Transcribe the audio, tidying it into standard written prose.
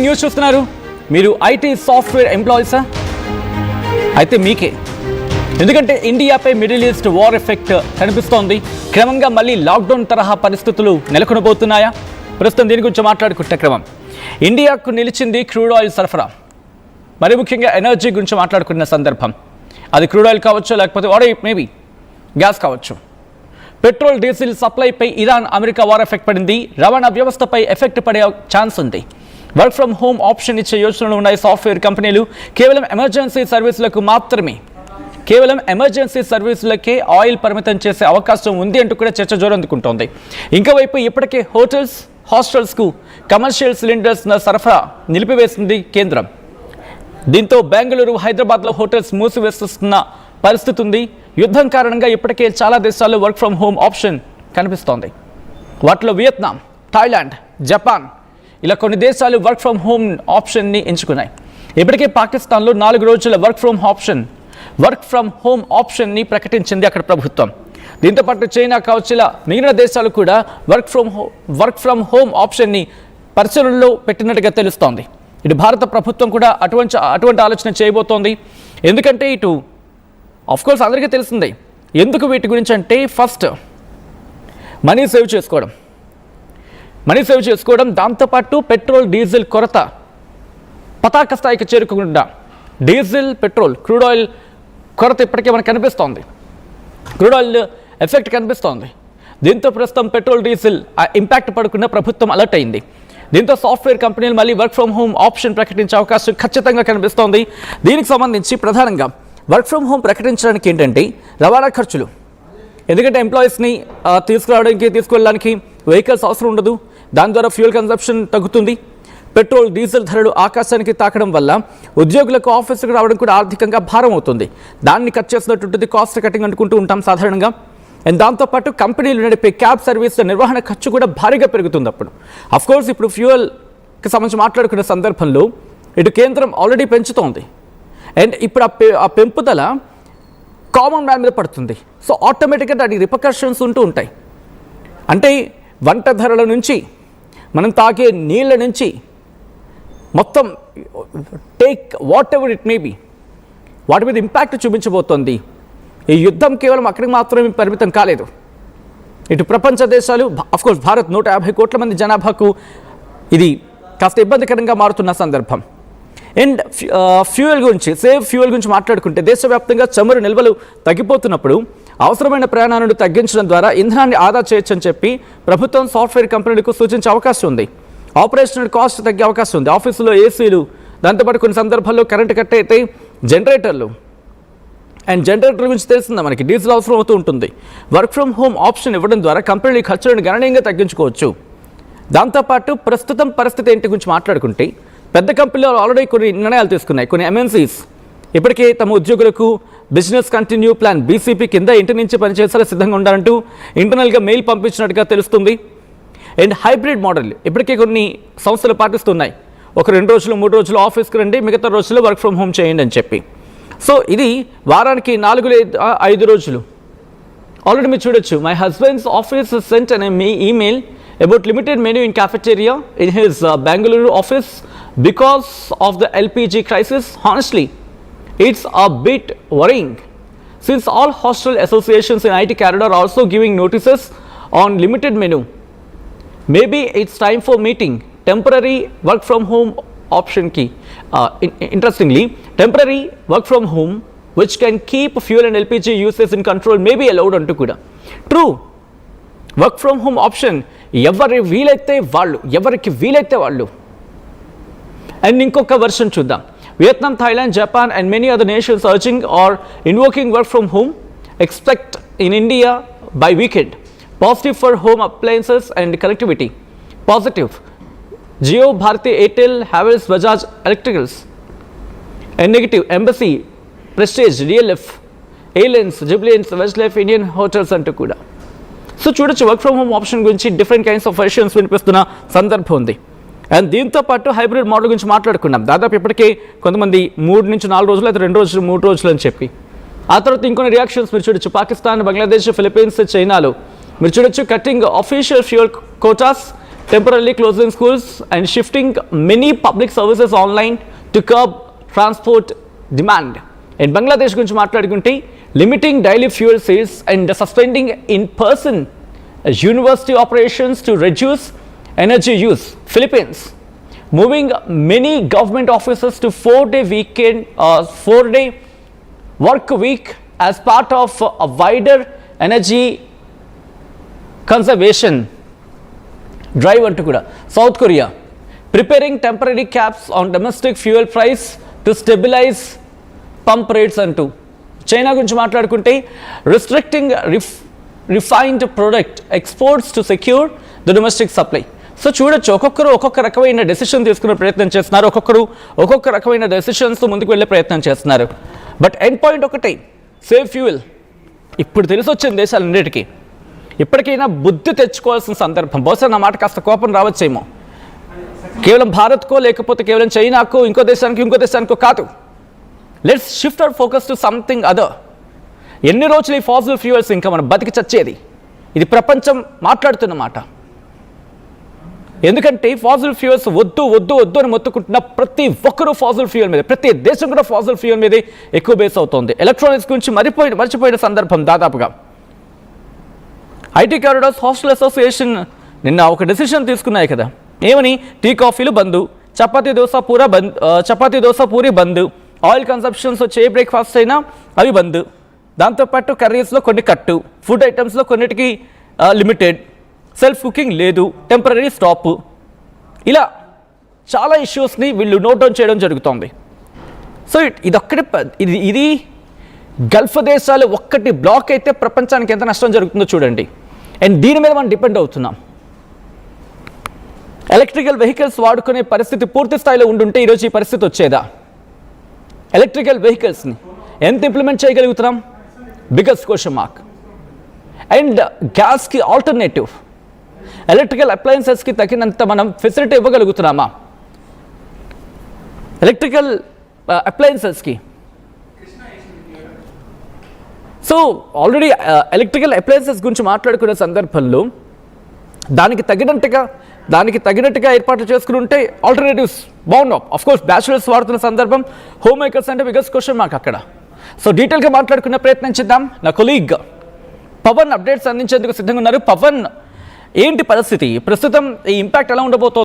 News చూస్తున్నారు. మీరు IT software ఎంప్లాయీసా? అయితే మీకే. ఎందుకంటే ఇండియాపై మిడిల్ ఈస్ట్ వార్ ఎఫెక్ట్ కనిపిస్తోంది. క్రమంగా మళ్ళీ లాక్డౌన్ తరహా పరిస్థితులు నెలకొనబోతున్నాయా? ప్రస్తుతం దీని గురించి మాట్లాడుకుంటే క్రమం ఇండియాకు నిలిచింది క్రూడ్ ఆయిల్ సరఫరా. మరి ముఖ్యంగా ఎనర్జీ గురించి మాట్లాడుకున్న సందర్భం, అది క్రూడ్ ఆయిల్ కావచ్చు, లేకపోతే వాట్ మేబీ గ్యాస్ కావచ్చు. పెట్రోల్ డీజిల్ సప్లైపై ఇరాన్ అమెరికా వార్ ఎఫెక్ట్ పడింది. రవాణా వ్యవస్థపై ఎఫెక్ట్ పడే ఛాన్స్ ఉంది. వర్క్ ఫ్రమ్ హోమ్ ఆప్షన్ ఇచ్చే యోచనలు ఉన్నాయి సాఫ్ట్వేర్ కంపెనీలు. కేవలం ఎమర్జెన్సీ సర్వీసులకే ఆయిల్ పరిమితం చేసే అవకాశం ఉంది అంటూ కూడా చర్చ జోరందుకుంటోంది. ఇంకోవైపు ఇప్పటికే హోటల్స్, హాస్టల్స్కు కమర్షియల్ సిలిండర్స్ సరఫరా నిలిపివేసింది కేంద్రం. దీంతో బెంగళూరు, హైదరాబాద్లో హోటల్స్ మూసివేస్తున్న పరిస్థితి ఉంది. యుద్ధం కారణంగా ఇప్పటికే చాలా దేశాల్లో వర్క్ ఫ్రమ్ హోమ్ ఆప్షన్ కనిపిస్తోంది. వాటిలో వియత్నాం, థాయిలాండ్, జపాన్ ఇలా కొన్ని దేశాలు వర్క్ ఫ్రమ్ హోమ్ ఆప్షన్ని ఎంచుకున్నాయి. ఇప్పటికే పాకిస్తాన్లో 4 రోజుల వర్క్ ఫ్రమ్ హోమ్ ఆప్షన్ని ప్రకటించింది అక్కడ ప్రభుత్వం. దీంతోపాటు చైనా కావచ్చు, ఇలా మిగిలిన దేశాలు కూడా వర్క్ ఫ్రమ్ హోమ్ ఆప్షన్ని పరిశీలనలో పెట్టినట్టుగా తెలుస్తోంది. ఇటు భారత ప్రభుత్వం కూడా అటువంటి ఆలోచన చేయబోతోంది. ఎందుకంటే ఇటు ఆఫ్కోర్స్ అందరికీ తెలిసిందే ఎందుకు వీటి గురించి అంటే, ఫస్ట్ మనీ సేవ్ చేసుకోవడం, దాంతోపాటు పెట్రోల్ డీజిల్ కొరత పతాక స్థాయికి చేరుకుండా డీజిల్, పెట్రోల్, క్రూడ్ ఆయిల్ కొరత ఇప్పటికే మనకు కనిపిస్తోంది. క్రూడ్ ఆయిల్ ఎఫెక్ట్ కనిపిస్తోంది. దీంతో ప్రస్తుతం పెట్రోల్, డీజిల్ ఇంపాక్ట్ పడకుండా ప్రభుత్వం అలర్ట్ అయింది. దీంతో సాఫ్ట్వేర్ కంపెనీలు మళ్ళీ వర్క్ ఫ్రమ్ హోమ్ ఆప్షన్ ప్రకటించే అవకాశం ఖచ్చితంగా కనిపిస్తోంది. దీనికి సంబంధించి ప్రధానంగా వర్క్ ఫ్రమ్ హోమ్ ప్రకటించడానికి ఏంటంటే రవాణా ఖర్చులు. ఎందుకంటే ఎంప్లాయీస్ని తీసుకువెళ్ళడానికి వెహికల్స్ అవసరం ఉండదు. దాని ద్వారా ఫ్యూయల్ కన్సంప్షన్ తగ్గుతుంది. పెట్రోల్, డీజిల్ ధరలు ఆకాశానికి తాకడం వల్ల ఉద్యోగులకు ఆఫీసుకు రావడం కూడా ఆర్థికంగా భారం అవుతుంది. దాన్ని కట్ చేసినట్టుంటుంది, కాస్ట్ కటింగ్ అనుకుంటూ ఉంటాం సాధారణంగా. అండ్ దాంతోపాటు కంపెనీలు నడిపే క్యాబ్ సర్వీసుల నిర్వహణ ఖర్చు కూడా భారీగా పెరుగుతుంది. అప్పుడు అఫ్కోర్స్ ఇప్పుడు ఫ్యూయల్కి సంబంధించి మాట్లాడుకునే సందర్భంలో ఇటు కేంద్రం ఆల్రెడీ పెంచుతోంది. అండ్ ఇప్పుడు ఆ పెంపుదల కామన్ మ్యాన్ మీద పడుతుంది. సో ఆటోమేటిక్గా దానికి రిపర్కషన్స్ ఉంటూ ఉంటాయి. అంటే వంట ధరల నుంచి, మనం తాగే నీళ్ళ నుంచి, మొత్తం take what ever it may be, వాటి మీద ఇంపాక్ట్ చూపించబోతోంది. ఈ యుద్ధం కేవలం అక్కడికి మాత్రమే పరిమితం కాలేదు. ఇటు ప్రపంచ దేశాలు, అఫ్కోర్స్ భారత్ 150 కోట్ల మంది జనాభాకు ఇది కాస్త ఇబ్బందికరంగా మారుతున్న సందర్భం. అండ్ ఫ్యూయల్ గురించి మాట్లాడుకుంటే, దేశవ్యాప్తంగా చమురు నిల్వలు తగ్గిపోతున్నప్పుడు అవసరమైన ప్రయాణాలను తగ్గించడం ద్వారా ఇంధనాన్ని ఆదా చేయొచ్చని చెప్పి ప్రభుత్వం సాఫ్ట్వేర్ కంపెనీలకు సూచించే అవకాశం ఉంది. ఆపరేషనల్ కాస్ట్ తగ్గే అవకాశం ఉంది. ఆఫీసులో ఏసీలు, దాంతోపాటు కొన్ని సందర్భాల్లో కరెంటు కట్ అయితే జనరేటర్ల గురించి తెలిసిందా మనకి, డీజిల్ అవసరం అవుతూ ఉంటుంది. వర్క్ ఫ్రమ్ హోమ్ ఆప్షన్ ఇవ్వడం ద్వారా కంపెనీల ఖర్చులను గణనీయంగా తగ్గించుకోవచ్చు. దాంతోపాటు ప్రస్తుతం పరిస్థితి ఏంటి గురించి మాట్లాడుకుంటే, పెద్ద కంపెనీలు ఆల్రెడీ కొన్ని నిర్ణయాలు తీసుకున్నాయి. కొన్ని ఎంఎన్సీస్ ఇప్పటికే తమ ఉద్యోగులకు బిజినెస్ కంటిన్యూ ప్లాన్ బీసీపీ కింద ఇంటి నుంచి పనిచేసేలా సిద్ధంగా ఉండాలంటూ ఇంటర్నల్గా మెయిల్ పంపించినట్టుగా తెలుస్తుంది. అండ్ హైబ్రిడ్ మోడల్ ఇప్పటికే కొన్ని సంస్థలు పాటిస్తున్నాయి. ఒక 2 రోజులు 3 రోజులు ఆఫీస్కి రండి, మిగతా రోజుల్లో వర్క్ ఫ్రమ్ హోమ్ చేయండి అని చెప్పి. సో ఇది వారానికి 4-5 రోజులు. ఆల్రెడీ మీరు చూడొచ్చు, మై హస్బెండ్స్ ఆఫీస్ సెంట్ అనే email about limited menu in cafeteria in his Bengaluru office because of the LPG crisis. Honestly, it's a bit worrying since all hostel associations in IT corridor are also giving notices on limited menu. Maybe it's time for meeting temporary work from home option key. Interestingly, temporary work from home which can keep fuel and LPG usage in control may be allowed antu kuda. True, work from home option ఎవరికి వీలైతే వాళ్ళు. And ఇంకొక version చూద్దాం. Vietnam, Thailand, Japan and many other nations urging or invoking work from home expect in India by weekend. Positive for home appliances and connectivity. Positive Jio, Bharti Airtel, Havells, Bajaj electricals. And negative Embassy, Prestige, DLF, airlines, జుబ్లియన్స్, west life, Indian hotels అంటూ కూడా. So చూడొచ్చు, work from home option గురించి different kinds of versions వినిపిస్తున్న సందర్భం ఉంది. And దీంతో పాటు హైబ్రిడ్ మోడల్ గురించి మాట్లాడుకున్నాం. దాదాపు ఇప్పటికే కొంతమంది 3 నుంచి 4 రోజులు, అయితే 2 రోజులు 3 రోజులు అని చెప్పి. ఆ తర్వాత ఇంకొన్ని రియాక్షన్స్ మీరు చూడొచ్చు. పాకిస్తాన్, బంగ్లాదేశ్, ఫిలిప్పీన్స్, చైనాలో మీరు చూడొచ్చు cutting official fuel Kotas, temporarily closing schools and shifting many public services online to curb transport demand. In Bangladesh గురించి మాట్లాడుకుంటే limiting daily fuel sales and suspending in-person university operations to reduce energy use. Philippines moving many government offices to 4-day work week as part of a wider energy conservation drive అంటూ కూడా. South Korea preparing temporary caps on domestic fuel price to stabilise pump rates అంటూ. China గురించి మాట్లాడుకుంటే restricting refined product exports to secure the domestic supply. So చూడొచ్చు, ఒక్కొక్కరు ఒక్కొక్క రకమైన decision తీసుకునే ప్రయత్నం చేస్తున్నారు, ఒక్కొక్కరు ఒక్కొక్క రకమైన డెసిషన్స్ ముందుకు వెళ్ళే ప్రయత్నం చేస్తున్నారు. బట్ ఎండ్ పాయింట్ ఒకటే, సేవ్ ఫ్యూయల్. ఇప్పుడు తెలిసి వచ్చింది దేశాలన్నిటికీ. ఇప్పటికైనా బుద్ధి తెచ్చుకోవాల్సిన సందర్భం. బహుశా నా మాట కాస్త కోపం రావచ్చేమో. కేవలం భారత్కో లేకపోతే కేవలం చైనాకో ఇంకో దేశానికో కాదు. Let's shift our focus to something other. ఎన్ని రోజులు ఈ ఫాసిల్ ఫ్యూయల్స్ ఇంకా మనం బతికి చచ్చేది? ఇది ప్రపంచం మాట్లాడుతున్న మాట. ఎందుకంటే ఫాసిల్ ఫ్యూయల్స్ వద్దు అని మొత్తుకుంటున్న ప్రతి ఒక్కరూ ఫాసిల్ ఫ్యూయల్ మీద, ప్రతి దేశం కూడా ఫాసిల్ ఫ్యూయల్ మీదే ఎక్కువ బేస్ అవుతుంది. ఎలక్ట్రానిక్స్ గురించి మర్చిపోయిన సందర్భం దాదాపుగా. ఐటీ కారిడార్స్ హాస్టల్ అసోసియేషన్ నిన్న ఒక డెసిషన్ తీసుకున్నాయి కదా. ఏమని? టీ కాఫీలు బంద్, చపాతీ దోశ పూరి బంద్, ఆయిల్ కన్సంప్షన్స్ వచ్చే ఏ బ్రేక్ఫాస్ట్ అయినా అవి బంద్, దాంతోపాటు కర్రీస్లో కొన్ని కట్టు, ఫుడ్ ఐటమ్స్లో కొన్నిటికి లిమిటెడ్, సెల్ఫ్ కుకింగ్ లేదు, టెంపరీ స్టాప్. ఇలా చాలా ఇష్యూస్ని వీళ్ళు నోట్ డౌన్ చేయడం జరుగుతోంది. సో ఇది గల్ఫ్ దేశాలు ఒక్కటి బ్లాక్ అయితే ప్రపంచానికి ఎంత నష్టం జరుగుతుందో చూడండి. అండ్ దీని మీద మనం డిపెండ్ అవుతున్నాం. ఎలక్ట్రికల్ వెహికల్స్ వాడుకునే పరిస్థితి పూర్తి స్థాయిలో ఉండుంటే ఈరోజు ఈ పరిస్థితి వచ్చేదా? ఎలక్ట్రికల్ వెహికల్స్ని ఎంత ఇంప్లిమెంట్ చేయగలుగుతున్నాం? Biggest question mark. అండ్ గ్యాస్కి ఆల్టర్నేటివ్ ఎలక్ట్రికల్ అప్లయన్సెస్కి తగినంత మనం ఫెసిలిటీ ఇవ్వగలుగుతున్నామా? ఎలక్ట్రికల్ అప్లయన్సెస్కి సో ఆల్రెడీ ఎలక్ట్రికల్ అప్లయన్సెస్ గురించి మాట్లాడుకునే సందర్భంలో దానికి తగినట్టుగా ఏర్పాట్లు చేసుకుని ఉంటే ఆల్టర్నేటివ్స్ బాగున్నాం. అఫ్కోర్స్ బ్యాచులర్స్ వాడుతున్న సందర్భం, హోమ్ మేకర్స్ అంటే బిగ్గెస్ట్ క్వశ్చన్ మార్క్ అక్కడ. సో డీటెయిల్గా మాట్లాడుకునే ప్రయత్నం చేద్దాం. నా కొలీగ్ పవన్ అప్డేట్స్ అందించేందుకు సిద్ధంగా ఉన్నారు. పవన్, ఏంటి పరిస్థితి ప్రస్తుతం? ఈ ఇంపాక్ట్ ఎలా ఉండబోతోంది?